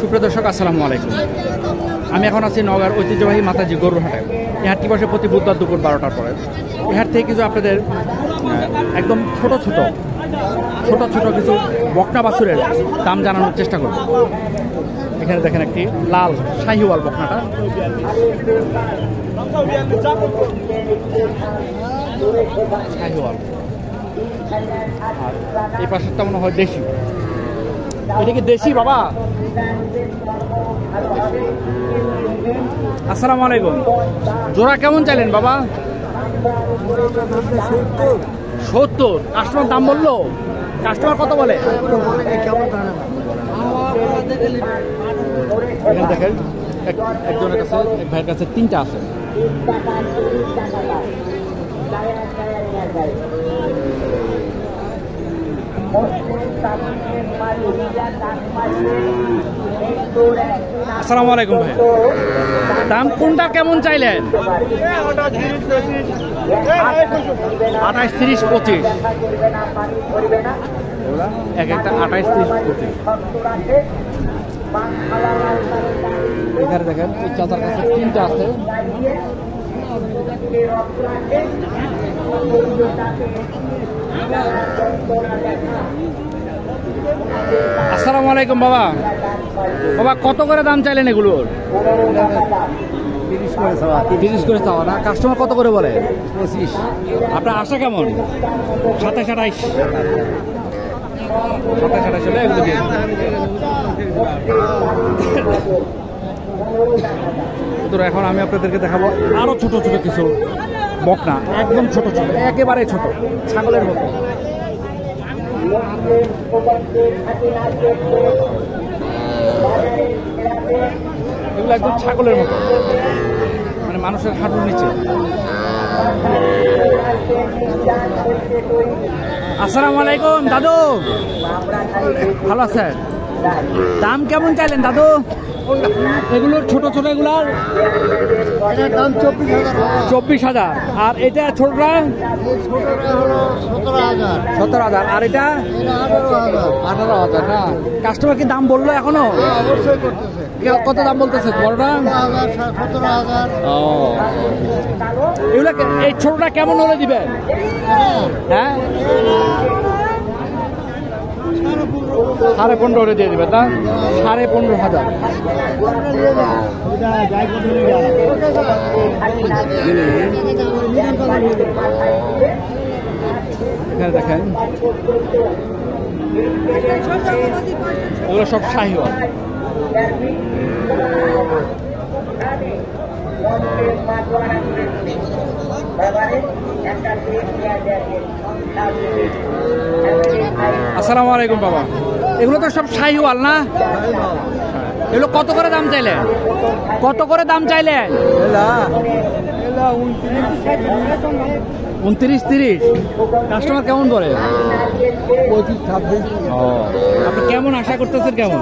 সুপ্রিয় দর্শক, আসসালামু আলাইকুম। আমি এখন আছি নওগাঁর ঐতিহ্যবাহী মাতাজি গরুর হাটে। এই হাটটি বসে প্রতি বুধবার দুপুর 12টার পরে। এই হাট থেকে কিছু আপনাদের একদম ছোট ছোট কিছু বকনা বাছুরের দাম জানানোর চেষ্টা করব। এখানে দেখেন একটি লাল শাহিওয়াল বকনাটা, শাহিওয়াল, আর এই পাশেরটা মনে হয় দেশি। এটা কি দেশি বাবা? আসসালামু আলাইকুম। জোড়া কেমন চাইলেন বাবা? 70। কাস্টমার দাম বললো? কাস্টমার কত বলে? দেখেন একজনের কাছে, এক ভাইয়ের কাছে 3টা আছে। আসসালামু আলাইকুম ভাই। দাম কোনটা কেমন চাইলেন? 28, 30, 25। এক একটা 28, 30, 25। এখানে দেখেন এই চাচার কাছে 3টা আছে। আসসালামু আলাইকুম বাবা। বাবা কত করে দাম চাইলেন এগুলোর? 30 করে চাওয়া না? কাস্টমার কত করে বলে? 25। আপনার আশা কেমন? 27, 28 হলে এগুলো দিয়ে। এখন আমি আপনাদেরকে দেখাবো আরো ছোট কিছু বকনা, একদম ছোট, একেবারে ছোট, ছাগলের মতো। এগুলো একদম ছাগলের মতো, মানে মানুষের হাঁটুর নিচে। আসসালামু আলাইকুম দাদু, ভালো আছেন? দাম কেমন চাইলেন দাদু এগুলোর? ছোট এগুলার দাম 24,000। আর এটা ছোটটা 17,000। আর এটা 18,000 না? কাস্টমার কি দাম বললো এখনো? কত দাম বলতেছে বড়টা? 17,000। এগুলো এই ছোটটা কেমন হলে দিবেন? হ্যাঁ 15,500 হলে দিয়ে দিবেন না? 15,500। এখানে দেখেন এগুলো সব শাহিওয়াল। আসসালামু আলাইকুম বাবা। এগুলো তো সব শাহিওয়াল না? এগুলো কত করে দাম চাইলেন? কত করে দাম চাইলেন? 29, 30। কাস্টমার কেমন বলে? 25, 26। আপনি কেমন আশা করতেছেন? কেমন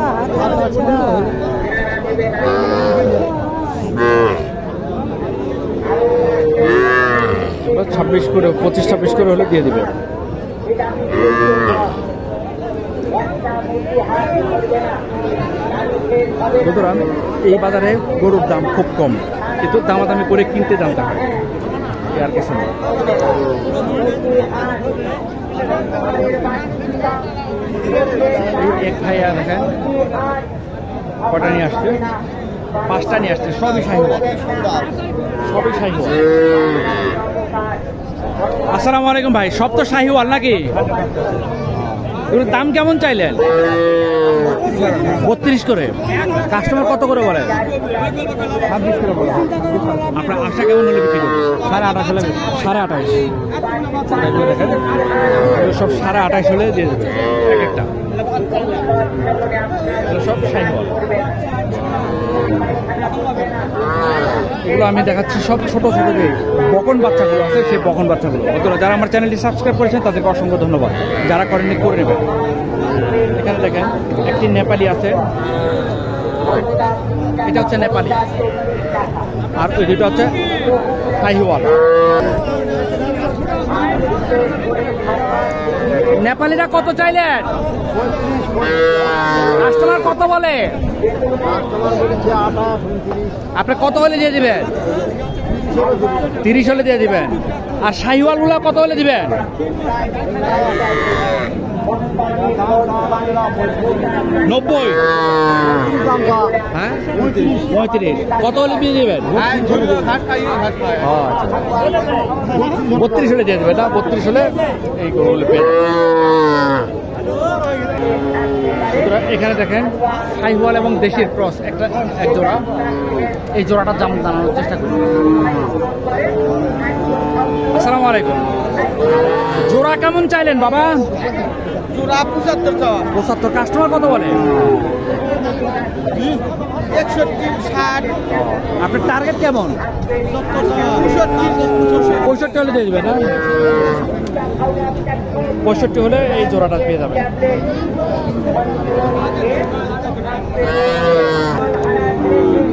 26 করে, 25, 26 করে হলে দিয়ে দিবে। সুতরাং এই বাজারে গরুর দাম খুব কম, কিন্তু দামাদামি করে কিনতে জানতে হয়, আর কিছু না। এক ভাইয়া দেখেন কটা নিয়ে আসছে, 5টা নিয়ে আসছে, সবই শাহিওয়াল। আসসালামু আলাইকুম ভাই। সব তো শাহিওয়াল নাকি? এগুলোর দাম কেমন চাইলেন? 32 করে। কাস্টমার কত করে বলেন? 26 করে বলেন। আপনার আশা কেমন হলে বিক্রি করবেন? 28.5 হলে। 28.5 দেখেন সব 28.5 হলে দিয়ে দেবে এক একটা। সব শাহিওয়াল। এগুলো আমি দেখাচ্ছি সব ছোট যে বকন বাচ্চাগুলো আছে, সেই বকন বাচ্চাগুলো। বন্ধুরা যারা আমার চ্যানেলটি সাবস্ক্রাইব করেছেন তাদেরকে অসংখ্য ধন্যবাদ, যারা করেননি করে নেবেন। এখানে দেখেন একটি নেপালি আছে, এটা হচ্ছে নেপালি, আর ওই দুটো হচ্ছে শাহিওয়াল। নেপালিরা কত চাইলেন? কাস্টমার কত বলে? আপনি কত হলে দিয়ে দিবেন? 30 হলে দিয়ে দিবেন। আর শাহিওয়াল গুলা কত হলে দিবেন? 90। হ্যাঁ 35। কত হলে দিয়ে দিবেন? 32 হলে দিয়ে দেবে না? 32 হলে এই গরুগুলো পেয়ে এখানে দেখেন শাহিওয়াল এবং দেশির ক্রস এক জোড়া। এই জোড়াটার দাম জানানোর চেষ্টা করি। আসসালামু আলাইকুম। জোড়া কেমন চাইলেন বাবা? জোড়া 75। কাস্টমার কত বলে? 61, 60। আপনার টার্গেট কেমন? 65 হলে দিয়ে দেবেন না? 65 হলে এই জোড়াটা পেয়ে যাবেন।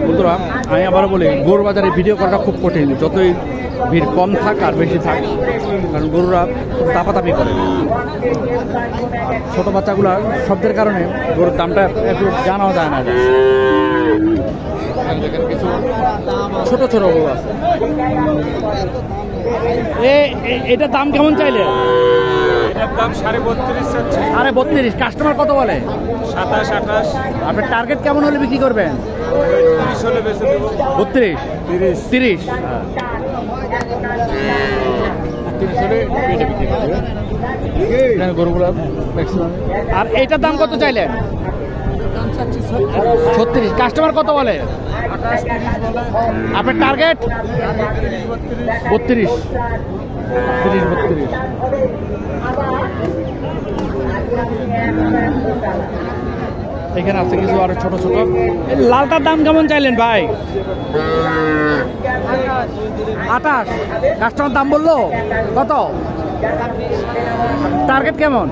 বন্ধুরা আমি আবারও বলি, গরু বাজারে ভিডিও করাটা খুব কঠিন, যতই ভিড় কম থাক আর বেশি থাক, কারণ গরুরা খুব তাপাতাপি করে। ছোট বাচ্চাগুলার শব্দের কারণে গরুর দামটা একটু জানাও যায় না। কিছু ছোট ছোট গরু আছে। এটার দাম কেমন চাইলে? এটার দাম 32.5। 32। কাস্টমার কত বলে? 27, 28। আপনার টার্গেট কেমন হলে বিক্রি করবেন? 30 হলে বেশি দেবো। 32, 30 হলে এটা বিক্রি করবে গরুগুলো ম্যাক্সিমাম। আর এইটার দাম কত চাইলেন? 36। কাস্টমার কত বলে? 28, 30 বলে। আপনার টার্গেট? 32, 32। এখানে আছে কিছু আরো ছোট ছোট। লালটার দাম কেমন চাইলেন ভাই? 28। কাস্টমার দাম বললো কত? টার্গেট কেমন?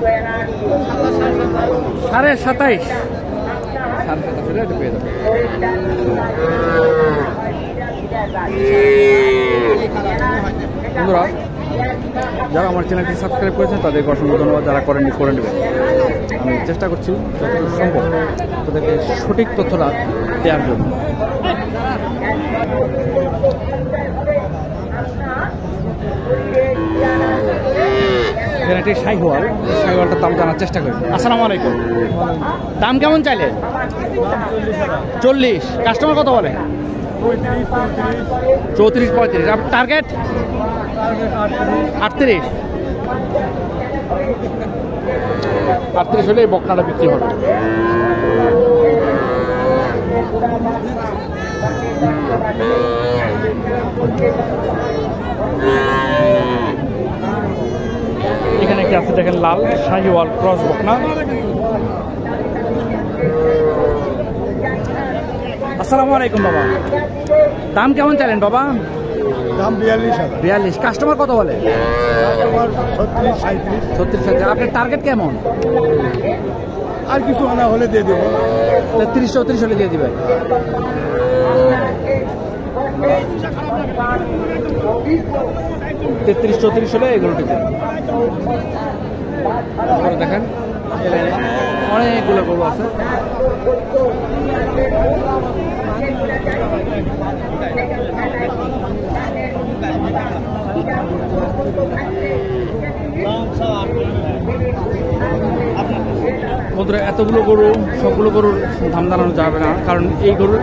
27.5। 27.5 হলে এটা পেয়ে যাবে। বন্ধুরা যারা আমার চ্যানেলটি সাবস্ক্রাইব করেছেন তাদেরকে অসংখ্য ধন্যবাদ, যারা করেননি করে নেবেন। আমি চেষ্টা করছি যতটুকু সম্ভব তাদেরকে সঠিক তথ্যটা দেওয়ার জন্য। এখানে একটি শাহিওয়ালটার দাম জানার চেষ্টা করি। আসসালামু আলাইকুম। দাম কেমন চাইলে? 40। কাস্টমার কত বলে? 34, 35। আপনার টার্গেট? 38। 38 হলে এই বকনাটা বিক্রি হবে। এখানে একটি আছে দেখেন লাল শাহিওয়াল ক্রস বকনা। আসসালামু আলাইকুম বাবা। দাম কেমন চাইলেন বাবা? দাম 42,000। 42। কাস্টমার কত বলে? 36। আপনার টার্গেট কেমন? আর কিছু আনা হলে দিয়ে দেবো। 33, 34 হলে দিয়ে দিবেন। 33, 34 হলে এগুলো ঠিক দেখেন। অনেকগুলো গরু আছে। বন্ধুরা এতগুলো গরু সবগুলো গরুর দাম জানানো যাবে না, কারণ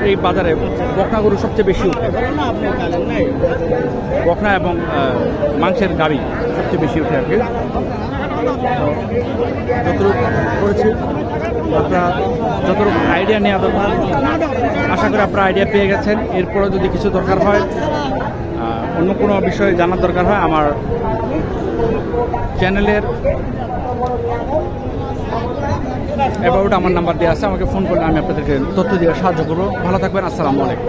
এই বাজারে বকনা গরু সবচেয়ে বেশি উঠে। বকনা এবং মাংসের গাড়ি সবচেয়ে বেশি উঠে আর কি। যতটুকু করেছি আপনারা যতটুকু আইডিয়া নেওয়া দরকার, আশা করি আপনারা আইডিয়া পেয়ে গেছেন। এরপরে যদি কিছু দরকার হয়, অন্য কোনো বিষয়ে জানার দরকার হয়, আমার চ্যানেলের অ্যাবাউট আমার নাম্বার দেওয়া আছে, আমাকে ফোন করলে আমি আপনাদেরকে তথ্য দিয়ে সাহায্য করবো। ভালো থাকবেন। আসসালামু আলাইকুম।